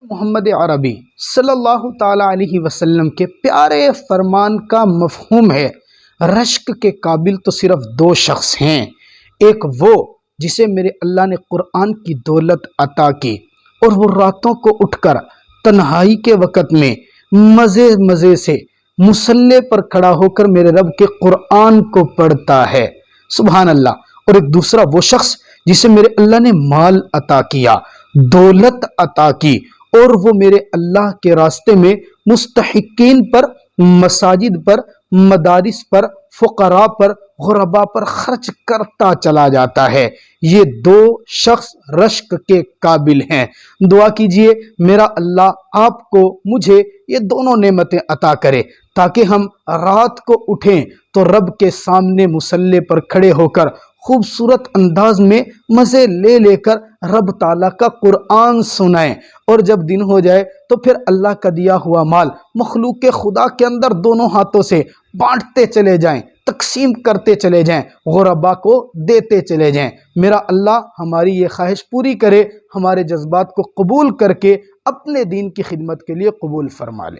محمد عربی صلی اللہ تعالی علیہ وسلم کے پیارے فرمان کا مفہوم ہے، رشک کے قابل تو صرف دو شخص ہیں، ایک وہ جسے میرے اللہ نے قرآن کی دولت عطا کی اور وہ راتوں کو اٹھ کر تنہائی کے وقت میں مزے سے مصلی پر کھڑا ہو کر میرے رب کے قرآن کو پڑھتا ہے، سبحان اللہ۔ اور ایک دوسرا وہ شخص جسے میرے اللہ نے مال عطا کیا، دولت عطا کی اور وہ میرے اللہ کے راستے میں مستحقین پر، مساجد پر، مدارس پر، فقراء پر، غرباء پر خرچ کرتا چلا جاتا ہے۔ یہ دو شخص رشک کے قابل ہیں۔ دعا کیجئے میرا اللہ آپ کو مجھے یہ دونوں نعمتیں عطا کرے تاکہ ہم رات کو اٹھیں تو رب کے سامنے مصلی پر کھڑے ہو کر خوبصورت انداز میں مزے لے کر رب تعالیٰ کا قرآن سنائیں، اور جب دن ہو جائے تو پھر اللہ کا دیا ہوا مال مخلوق خدا کے اندر دونوں ہاتھوں سے بانٹتے چلے جائیں، تقسیم کرتے چلے جائیں، غرباء کو دیتے چلے جائیں۔ میرا اللہ ہماری یہ خواہش پوری کرے، ہمارے جذبات کو قبول کر کے اپنے دین کی خدمت کے لیے قبول فرما لے۔